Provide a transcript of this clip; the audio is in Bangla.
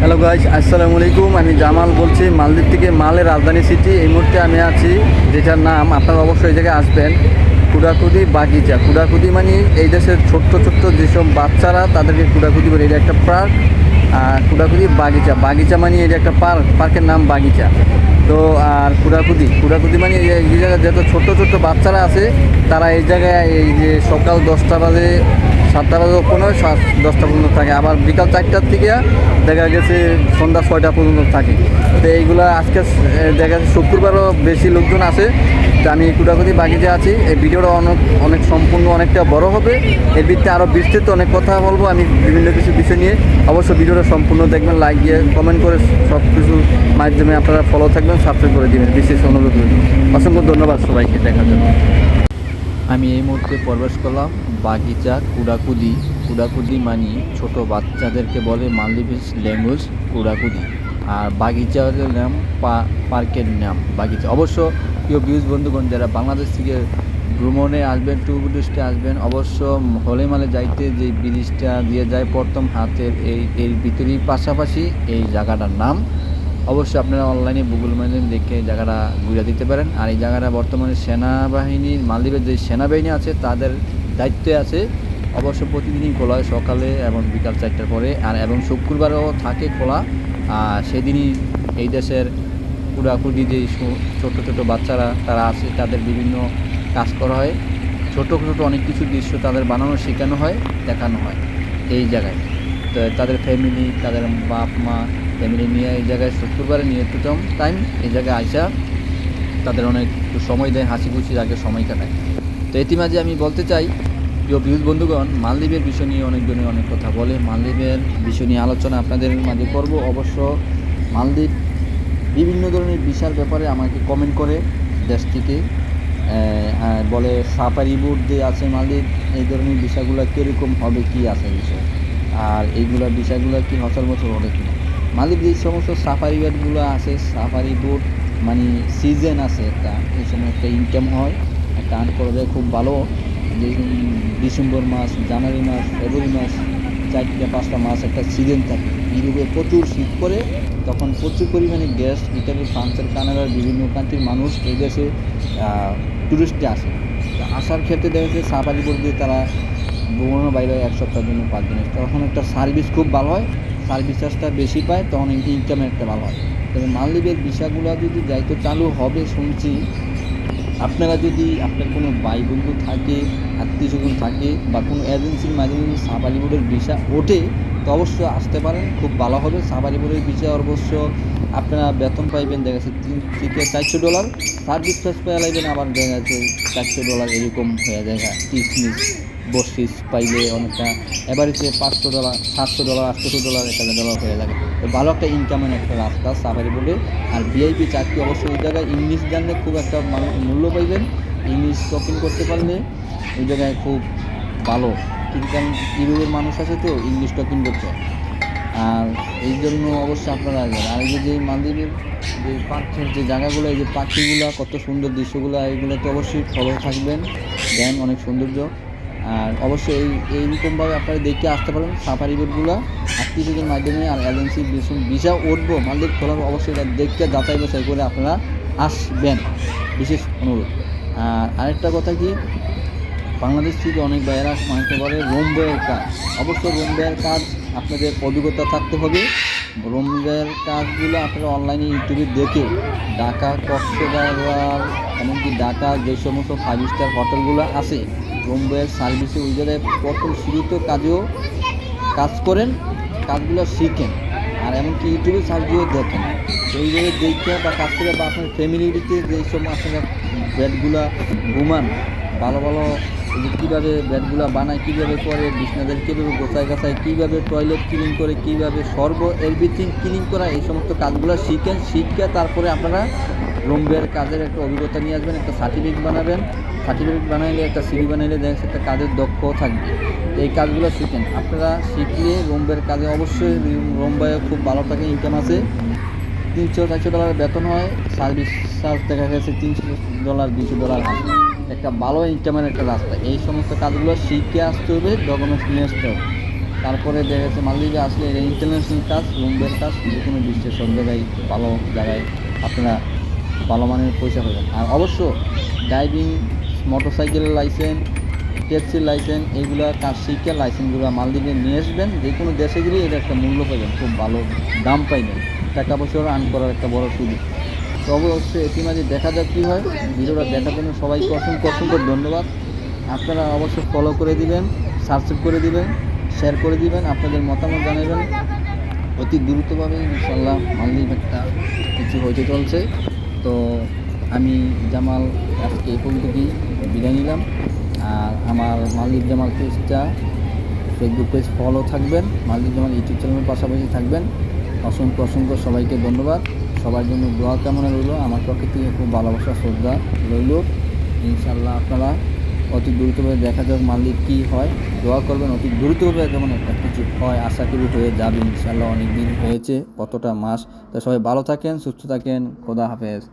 হ্যালো গাইস, আসসালামু আলাইকুম। আমি জামাল বলছি মালদ্বীপ থেকে, মালের রাজধানী সিটি। এই মুহূর্তে আমি আছি যেটার নাম, আপনারা অবশ্যই এই জায়গায় আসবেন, কুডাকুদি বাগিচা। কুডাকুদি মানে এই দেশের ছোট্ট ছোট্ট যেসব বাচ্চারা তাদেরকে কুডাকুদি বলে। এটা একটা পার্ক, কুডাকুদি বাগিচা। বাগিচা মানে এটা একটা পার্ক, পার্কের নাম বাগিচা। তো আর কুডাকুদি কুডাকুদি মানে এই জায়গায় যত ছোট্ট ছোট্ট বাচ্চারা আছে তারা এই জায়গায় এই যে সকাল 10টা বাজে, 7টা বাজে কোনো 10টা পর্যন্ত থাকে, আবার বিকাল 4টার থেকে দেখা গেছে সন্ধ্যা 6টা পর্যন্ত থাকে। তো এইগুলো আজকে দেখা যাচ্ছে শুক্রবারও বেশি লোকজন আসে। তো আমি কুডাকুদি বাগিচা আছি। এই ভিডিওটা অনেক সম্পূর্ণ অনেকটা বড় হবে। এর ভিত্তিতে আরও বিস্তৃত অনেক কথা বলবো আমি বিভিন্ন কিছু বিষয় নিয়ে। অবশ্য ভিডিওটা সম্পূর্ণ দেখবেন, লাইক দিয়ে কমেন্ট করে সব কিছু মাধ্যমে আপনারা ফলো থাকবেন, সাবস্ক্রাইব করে দেবেন, বিশেষ অনুরোধ রইল। অসংখ্য ধন্যবাদ সবাইকে দেখার জন্য। আমি এই মুহূর্তে প্রবেশ করলাম বাগিচা কুডাকুদি। কুডাকুদি মানে ছোট বাচ্চাদেরকে বলে মালদ্বীপের ল্যাঙ্গুয়েজ কুডাকুদি। আর বাগিচার নাম পার্কের নাম বাগিচা। অবশ্য প্রিয় ভিউজ বন্ধুগণ, যারা বাংলাদেশ থেকে ভ্রমণে আসবেন, ট্যুরিস্টে আসবেন, অবশ্য হলেমালে যাইতে যে ব্রিজটা দিয়ে যায় প্রথম হাতের এর ভিতরেই পাশাপাশি এই জায়গাটার নাম। অবশ্যই আপনারা অনলাইনে গুগল ম্যাপে দেখে জায়গাটা ঘুরে দিতে পারেন। আর এই জায়গাটা বর্তমানে সেনাবাহিনীর, মালদ্বীপের যে সেনাবাহিনী আছে তাদের দায়িত্বে আছে। অবশ্য প্রতিদিনই খোলা হয় সকালে এবং বিকাল 4টার পরে, আর এবং শুক্রবারও থাকে খোলা। আর সেদিনই এই দেশের কুড়াকুড়ি যে ছোটো ছোটো বাচ্চারা তারা আছে তাদের বিভিন্ন কাজ করা হয়। ছোটো ছোটো অনেক কিছু দৃশ্য তাদের বানানো শেখানো হয়, দেখানো হয় এই জায়গায়। তো তাদের ফ্যামিলি, তাদের বাপ মা ফ্যামিলি নিয়ে এই জায়গায় শুক্রবারে নিয়ে একটু টাইম এই জায়গায় আইসা তাদের অনেক একটু সময় দেয়, হাসি খুশি আগে সময় কাটায়। তো এটি মাঝে আমি বলতে চাই, প্রিয় ভিউজ বন্ধুগণ, মালদ্বীপের বিষয় নিয়ে অনেকজনই অনেক কথা বলে। মালদ্বীপের বিষয় নিয়ে আলোচনা আপনাদের মাঝে করব। অবশ্য মালদ্বীপ বিভিন্ন ধরনের ভিসার ব্যাপারে আমাকে কমেন্ট করে দেশ থেকে, বলে সাফারি বোট যে আছে মালদ্বীপ, এই ধরনের ভিসাগুলো কীরকম হবে, কি আছে বিষয়, আর এইগুলা বিষয়গুলো কি হসল বছর হবে কিনা। মালদ্বীপ যে সমস্ত সাফারি বোটগুলো আছে, সাফারি বোট মানে সিজন আছে একটা, এই সময় একটা ইনকাম হয়, একটা আর্ন করা যায় খুব ভালো। যে ডিসেম্বর মাস, জানুয়ারি মাস, ফেব্রুয়ারি মাস, 4-5টা মাস একটা সিজন থাকে। ইউরোপে প্রচুর শীত পড়ে, তখন প্রচুর পরিমাণে গ্যাস, ইটালি, ফ্রান্সের, কানাডার বিভিন্ন কান্ট্রির মানুষ এই দেশে টুরিস্টে আসে। আসার ক্ষেত্রে দেখা যাচ্ছে সাফারি বোট দিয়ে তারা ভ্রমণের বাইরে 1 সপ্তাহের জন্য, 5 দিনের, তখন একটা সার্ভিস খুব ভালো হয়, সার্ভিস চার্জটা বেশি পায়, তখন ইনকামের একটা ভালো হয়। তবে মালদ্বীপের ভিসাগুলো যদি যাইতে চালু হবে শুনছি, আপনারা যদি আপনার কোনো ভাই বন্ধু থাকে, আত্মীয় স্বজন থাকে, বা কোনো এজেন্সির মাধ্যমে যদি সাফারি বোর্ডের ভিসা ওঠে, তো অবশ্যই আসতে পারেন, খুব ভালো হবে। সাফারি বোর্ডের ভিসা অবশ্য আপনারা বেতন পাইবেন দেখা যাচ্ছে $300, সার্ভিস চার্জ পেয়ে লাগবেন আবার দেখা যাচ্ছে $400, এরকম হয়ে যায়। কিসমিস বসিস পাইলে অনেকটা অ্যাভারেজে $500, $700, $800, $1000 হয়ে যাবে। তো ভালো একটা ইনকামের একটা রাস্তা সাফারি বোর্ডে। আর ভিআইপি চাকরি অবশ্যই ওই জায়গায় ইংলিশ জানলে খুব একটা মূল্য পাইবেন। ইংলিশ টকিং করতে পারলে ওই জায়গায় খুব ভালো, কিন্তু কারণ ইউরোপের মানুষ আছে তো ইংলিশ টকিং করতে। আর এই জন্য অবশ্যই আপনারা আসবেন। আর এই যে মালদ্বীপের যে পার্কের যে জায়গাগুলো, এই যে পাখিগুলো, কত সুন্দর দৃশ্যগুলো, এইগুলো তো অবশ্যই ফলো থাকবেন, দেন অনেক সৌন্দর্য। আর অবশ্যই এইরকমভাবে আপনারা দেখে আসতে পারেন সাফারি বোটগুলো আত্মীয়স্বজনের মাধ্যমে। আর এজেন্সির ভিসা উঠবো মালদ্বীপ খোলার, অবশ্যই এটা দেখে যাচাই বাছাই করে আপনারা আসবেন, বিশেষ অনুরোধ। আর আরেকটা কথা কি, বাংলাদেশ থেকে অনেক ভাইয়েরা অনেকে বলে রুম বয়ের কাজ। অবশ্য রুম বয়ের কাজ আপনাদের অভিজ্ঞতা থাকতে হবে। রুম বয়ের কাজগুলো আপনারা অনলাইনে ইউটিউবে দেখে ঢাকা, কক্সবাজার, এমনকি ঢাকা যে সমস্ত 5 স্টার হোটেলগুলো আছে, রুম বয়ের সার্ভিসে ওই জায়গায় প্রথম শুরুতে কাজ করেন, কাজগুলো শিখেন। আর এমনকি ইউটিউবে সার্চ দিয়ে দেখেন, এই জায়গায় দেখে বা কাজ করে, বা আপনার ফ্যামিলিতে যেই সময় আপনারা বেডগুলো ঘুমান, ভালো ভালো কীভাবে বেডগুলো বানায়, কীভাবে করে, বিছনাদের কীভাবে গোছায় গাছায়, কীভাবে টয়লেট ক্লিন করে, কীভাবে এভরিথিং ক্লিন করা, এই সমস্ত কাজগুলো শিখে তারপরে আপনারা রুমের কাজের একটা অভিজ্ঞতা নিয়ে আসবেন, একটা সার্টিফিকেট বানাবেন। সার্টিফিকেট বানাইলে, একটা সিভি বানাইলে দেখা একটা কাজের দক্ষ থাকবে। এই কাজগুলো শিখেন আপনারা, শিখলে রুমের কাজে অবশ্যই রুমবায় খুব ভালো টাকা ইনকাম আছে। $300-400 বেতন হয়, সার্ভিস চার্জ দেখা গেছে $300, $200 আসে, একটা ভালো ইনকামের একটা রাস্তা। এই সমস্ত কাজগুলো শিখে আসতে হবে, ডকুমেন্টস নিয়ে আসতে হবে। তারপরে দেখা যাচ্ছে মালদ্বীপে আসলে এটা ইন্টারন্যাশনাল কাজ, রুমবের কাজ, যে কোনো বিশ্বের সব জায়গায় ভালো জায়গায় আপনারা ভালো মানের পয়সা পাবেন। আর অবশ্য ড্রাইভিং, মোটরসাইকেলের লাইসেন্স, ট্যাক্সির লাইসেন্স, এইগুলা কাজ শিক্ষার লাইসেন্সগুলো মালদ্বীপে নিয়ে আসবেন। যে কোনো দেশে গেলে এটা একটা মূল্য পাবেন, খুব ভালো দাম পাইবেন, টাকা পয়সা আর্ন করার একটা বড় সুযোগ। তো অবশ্যই এটি মাঝে দেখা যাক কী হয়। ভিডিওটা দেখার জন্য সবাইকে অসংখ্য অসংখ্য ধন্যবাদ। আপনারা অবশ্যই ফলো করে দিবেন, সাবস্ক্রাইব করে দিবেন, শেয়ার করে দিবেন, আপনাদের মতামত জানাবেন। অতি দ্রুতভাবে ইনশাল্লাহ মালদ্বীপ একটা কিছু হইতে চলছে। তো আমি জামাল আজকে এই পর্যন্তই বিদায় নিলাম। আর আমার মালদ্বীপ জামাল পেজটা, ফেসবুক পেজ ফলো থাকবেন, মালদ্বীপ জামাল ইউটিউব চ্যানেলের পাশাপাশি থাকবেন। অসংখ্য অসংখ্য সবাইকে ধন্যবাদ। সবার জন্য দোয়া কামনা রইল, আমার পক্ষ থেকে খুব ভালোবাসা শ্রদ্ধা রইল। ইনশাল্লাহ আপনারা অতি দ্রুতভাবে দেখা যাক মালদ্বীপ কী হয়, দোয়া করবেন অতি দ্রুতভাবে যেমন একটা কিছু হয়, আশা করি হয়ে যাবে ইনশাল্লাহ। অনেক দিন হয়েছে, কতটা মাস। তো সবাই ভালো থাকেন, সুস্থ থাকেন, খোদা হাফেজ।